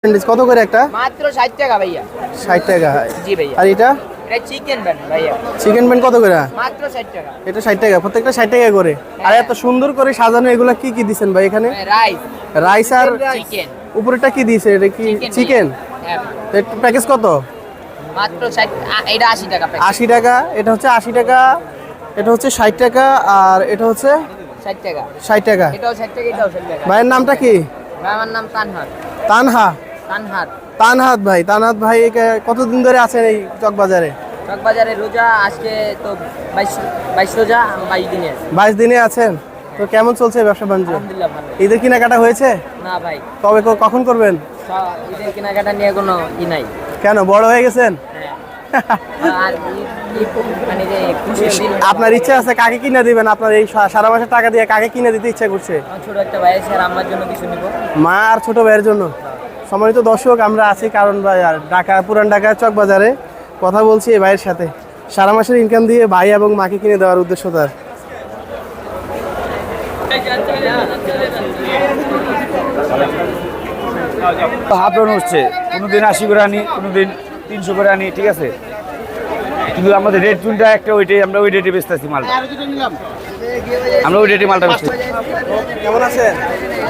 Sandwich কত করে একটা? মাত্র 60 টাকা ভাইয়া। 60 টাকা। জি ভাইয়া। আর এটা এটা চিকেন বান ভাইয়া। চিকেন বেন কত করে? মাত্র 60 টাকা। এটা 60 টাকা, প্রত্যেকটা 60 টাকা করে। আর এত সুন্দর করে সাজানো, এগুলা কি কি দিবেন ভাই এখানে? রাইস, রাইস আর চিকেন। উপরেরটা কি দিয়েছে? এটা কি চিকেন? হ্যাঁ। একটু প্যাকেজ কত? মাত্র 60, এটা 80 টাকা প্যাকেট। 80 টাকা। এটা হচ্ছে 80 টাকা, এটা হচ্ছে 60 টাকা, আর এটা হচ্ছে 60 টাকা। 60 টাকা। এটাও 60 টাকা, এটাও 60 টাকা। ভাইয়ের নামটা কি? ভাই আমার নাম তানহার। তানহা। তানহার। তানহাত ভাই। তানহাত ভাই কতদিন ধরে আছেন এই চকবাজারে? চকবাজারে রোজা আজকে তো 22 রোজা, 22 দিনের। 22 দিনে আছেন। তো কেমন চলছে ব্যবসা বাণিজ্য? আলহামদুলিল্লাহ ভালো। ঈদের কেনাকাটা হয়েছে? না ভাই, তবে কখন করবেন? ঈদের কেনাকাটা নিয়ে কোনো ই নাই। কেন, বড় হয়ে গেছেন? আর মানে যে খুশির দিন। আপনার ইচ্ছা আছে কাকে কিনে দিবেন? আপনার এই সারা মাসের টাকা দিয়ে কাকে কিনে দিতে ইচ্ছা করছে? আমার ছোট একটা ভাই আছে, আর আমার জন্য কিছু নিব। মা আর ছোট ভাইয়ের জন্য। সম্মানিত দর্শক, আমরা আছি কারণ বাজার, ঢাকা, পুরান ঢাকা চকবাজারে। কথা বলছি এই ভাইয়ের সাথে। সারা মাসের ইনকাম দিয়ে ভাই এবং মাকে কিনে দেওয়ার উদ্দেশ্য তার। হাফ রান হচ্ছে, কোনোদিন 80 করে আনি, কোনোদিন 300 করে আনি, ঠিক আছে। কিন্তু আমাদের রেট চুনটা একটা, ওইটাই আমরা ওই রেটে বেচতেছি মালটা। আমরা ওই রেটে মালটা বেচতেছি। কেমন আছেন?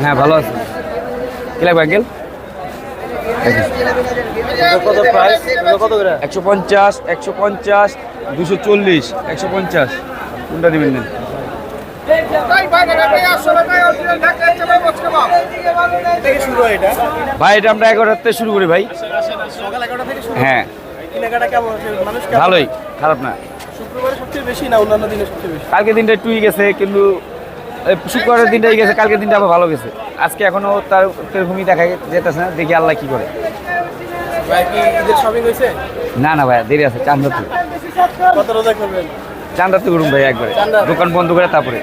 হ্যাঁ, ভালো আছে। কি লাগবে আঙ্কেল? কত প্রাইস? কত করে? 150, 150, 240, 150। কোনটা নেবেন নেন? শুরু হয় এটা? ভাই এটা আমরা 11টার থেকে শুরু করি ভাই। সকাল 11টা থেকে শুরু। হ্যাঁ, কেনাকাটা কেমন হচ্ছে? মানুষ কেমন? ভালোই, খারাপ না। শুক্রবারে সবচেয়ে বেশি না অন্যান্য দিনে সবচেয়ে বেশি? কালকে দিনটা একটু গেছে, কিন্তু শুক্রবারের দিনটাই গেছে, কালকের দিনটা আবার ভালো গেছে। আজকে এখনো তার ভূমি দেখা যেতেছে না, দেখি আল্লাহ কি করে। ভাই কি ঈদের শপিং হয়েছে? না না ভাই, দেরি আছে। চান্দাতে কত রোজা করবেন? চান্দাতে করুন ভাই একবারে, চান্দা? দোকান বন্ধ করে তারপরে।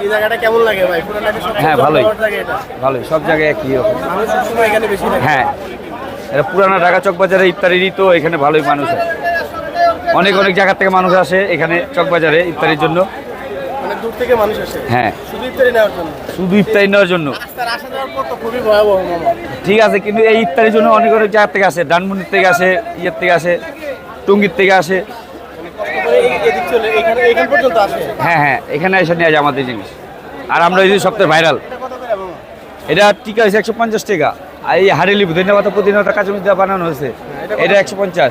এই জায়গাটা কেমন লাগে ভাই? পুরো নাকি সবচেয়ে হ্যাঁ, ভালোই। জমজমাট জায়গা এটা। ভালোই, সব জায়গায় একই রকম। মানুষ সবসময় এখানে বেশি থাকে। হ্যাঁ, এটা পুরানা ঢাকা চকবাজারে ইফতারিরই তো, এখানে ভালোই মানুষ হয়। অনেক অনেক জায়গা থেকে মানুষ আসে এখানে চকবাজারে ইফতারির জন্য। মানে দূর থেকে মানুষ আসে হ্যাঁ, শুধু ইফতারি নেওয়ার জন্য। শুধু ইফতারি নেওয়ার জন্য। রাস্তার আসা যাওয়ার পর তো খুবই ভয়াবহ মামা। ঠিক আছে, কিন্তু এই ইফতারির জন্য অনেক অনেক জায়গা থেকে আসে, ডানমন্ডির থেকে আসে, ইয়ের থেকে আসে, টঙ্গীর থেকে আসে। এদিক চলে এখান পর্যন্ত আসে। হ্যাঁ হ্যাঁ, এখানে এসে নিয়ে যায় আমাদের জিনিস। আর আমরা এই যে সবথেকে ভাইরাল, এটা কত করে মামা? এটা টিকা হয়েছে 150 টাকা। আর এই হাড়ি লিবু ধন্যবাদ পুদিনা কাঁচামরিচ দিয়ে বানানো হয়েছে, এটা 150।